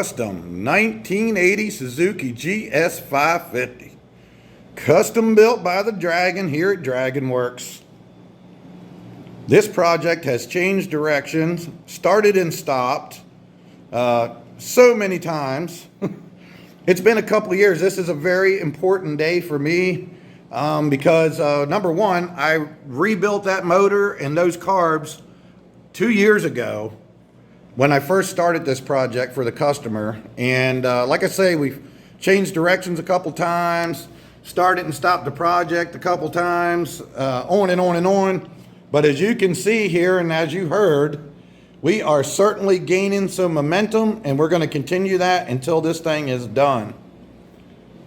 custom 1980 Suzuki GS550. Custom built by the Dragon here at Dragon Works. This project has changed directions, started and stopped so many times. It's been a couple of years. This is a very important day for me because number one, I rebuilt that motor and those carbs 2 years ago when I first started this project for the customer. And like I say, we've changed directions a couple times, started and stopped the project a couple times, on and on and on. But as you can see here, and as you heard, we are certainly gaining some momentum, and we're going to continue that until this thing is done.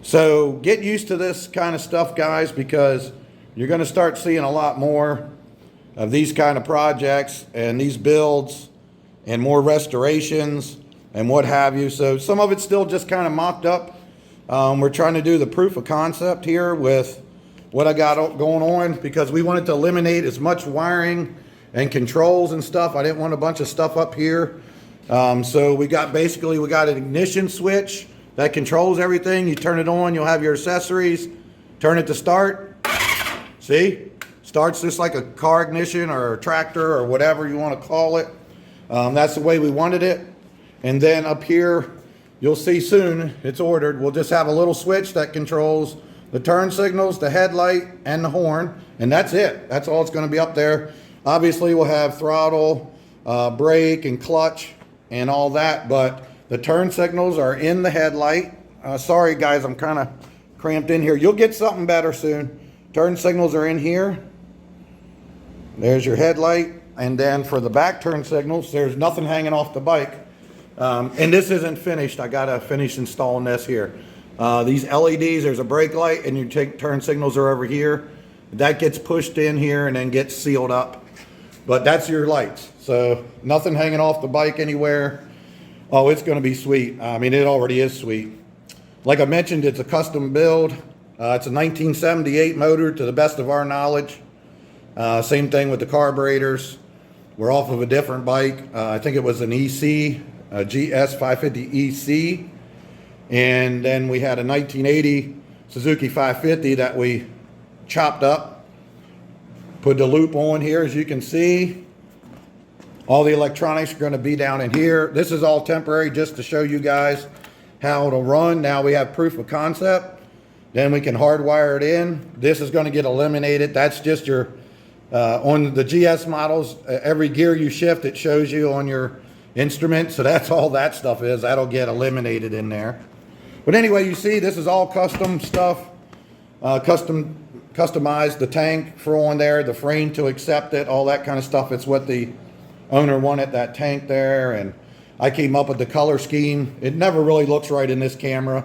So get used to this kind of stuff, guys, because you're going to start seeing a lot more of these kind of projects and these builds and more restorations and what have you. So some of it's still just kind of mocked up. We're trying to do the proof of concept here with what I got going on because we wanted to eliminate as much wiring and controls and stuff. I didn't want a bunch of stuff up here. So we got an ignition switch that controls everything. You turn it on, you'll have your accessories. Turn it to start. See? Starts just like a car ignition or a tractor or whatever you want to call it. That's the way we wanted it. And then up here, you'll see soon, it's ordered. We'll just have a little switch that controls the turn signals, the headlight, and the horn. And that's it. That's all it's going to be up there. Obviously, we'll have throttle, brake, and clutch, and all that. But the turn signals are in the headlight. Sorry, guys, I'm kind of cramped in here. You'll get something better soon. Turn signals are in here. There's your headlight. And then for the back turn signals, there's nothing hanging off the bike. And this isn't finished. I got to finish installing this here. These LEDs, there's a brake light, and your turn signals are over here. That gets pushed in here and then gets sealed up. But that's your lights. So nothing hanging off the bike anywhere. Oh, it's going to be sweet. I mean, it already is sweet. Like I mentioned, it's a custom build. It's a 1978 motor to the best of our knowledge. Same thing with the carburetors. We're off of a different bike. I think it was an EC, a GS550 EC. And then we had a 1980 Suzuki 550 that we chopped up. Put the loop on here, as you can see. All the electronics are going to be down in here. This is all temporary just to show you guys how it'll run. Now we have proof of concept. Then we can hardwire it in. This is going to get eliminated. That's just your, on the GS models, every gear you shift, it shows you on your instrument. So that's all that stuff is. That'll get eliminated in there. But anyway, you see, this is all custom stuff. Customized the tank for on there, the frame to accept it, all that kind of stuff. It's what the owner wanted, that tank there. And I came up with the color scheme. It never really looks right in this camera,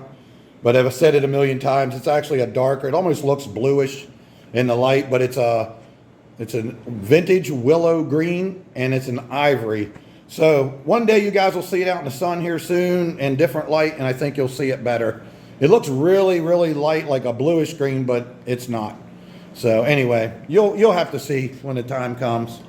but I've said it a million times. It's actually a darker, it almost looks bluish in the light, but it's a vintage willow green and it's an ivory. So one day you guys will see it out in the sun here soon in different light, and I think you'll see it better. It looks really, really light, like a bluish green, but it's not. So anyway, you'll have to see when the time comes.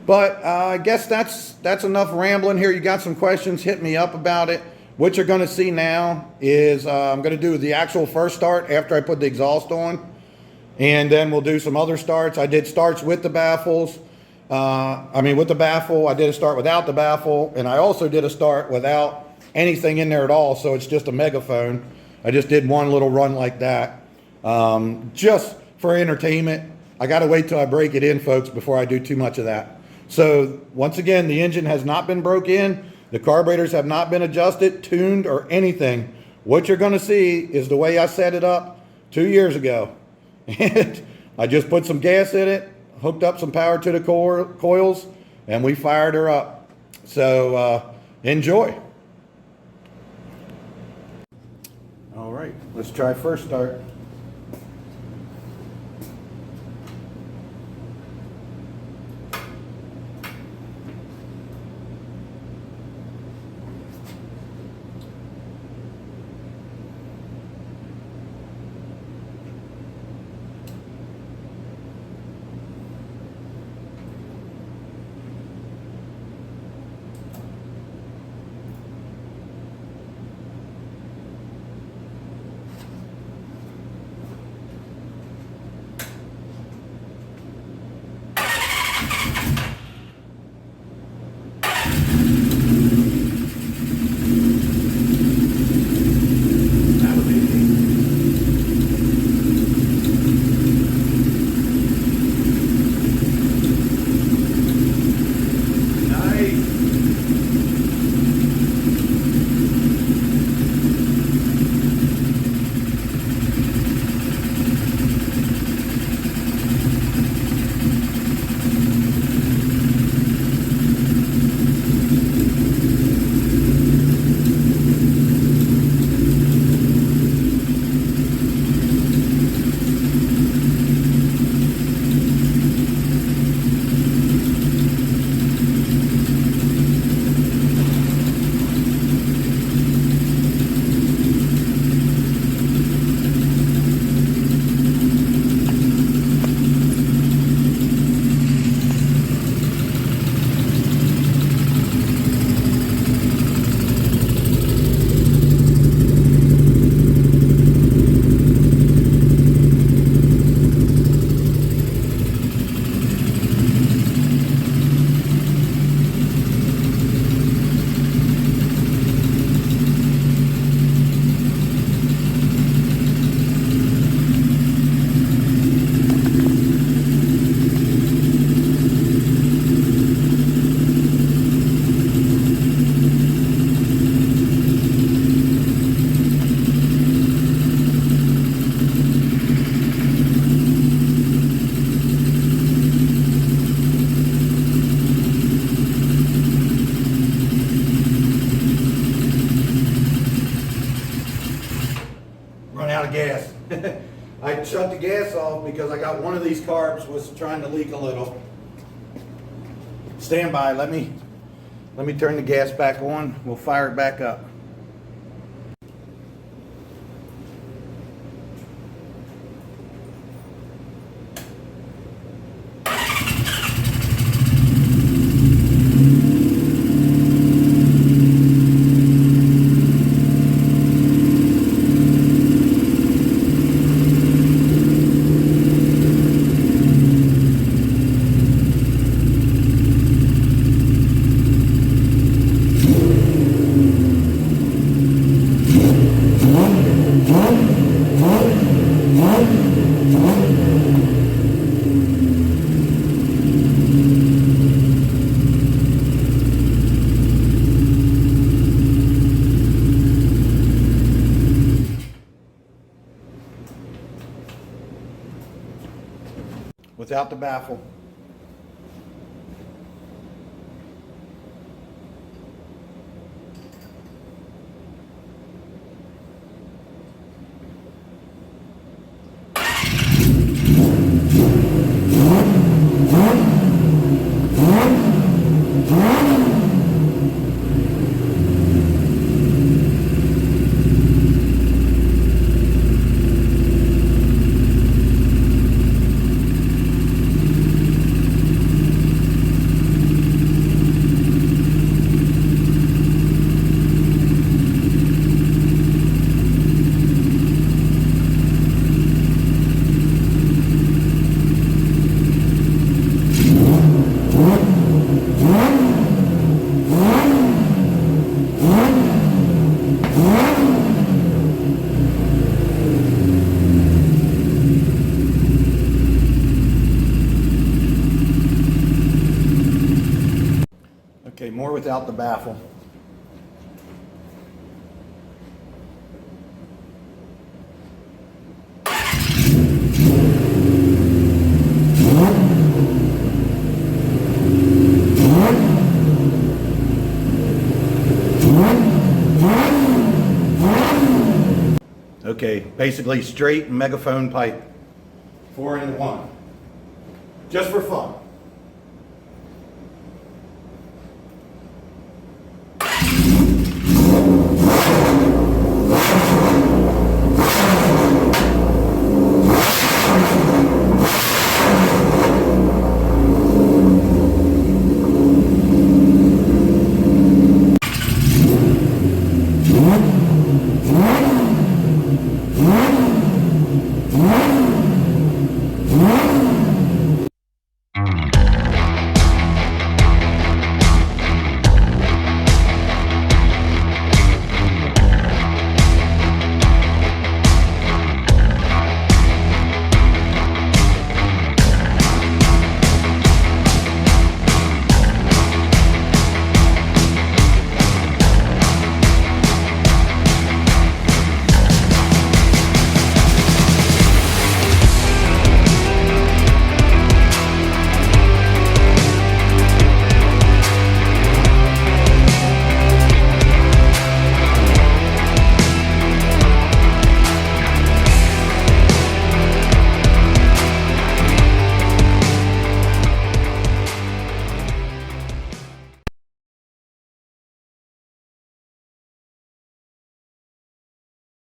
But I guess that's enough rambling here. You got some questions, hit me up about it. What you're going to see now is I'm going to do the actual first start after I put the exhaust on. And then we'll do some other starts. I did starts with the baffles. With the baffle. I did a start without the baffle. And I also did a start without anything in there at all. So it's just a megaphone. I just did one little run like that. Just for entertainment. I got to wait till I break it in, folks, before I do too much of that. So once again, the engine has not been broke in. The carburetors have not been adjusted, tuned, or anything. What you're going to see is the way I set it up 2 years ago. And I just put some gas in it, hooked up some power to the coils, and we fired her up. So enjoy. All right, let's try first start. I shut the gas off because I got one of these carbs was trying to leak a little. Stand by, let me turn the gas back on. We'll fire it back up. Without the baffle. Okay, more without the baffle. Okay, basically straight megaphone pipe. 4 into 1. Just for fun.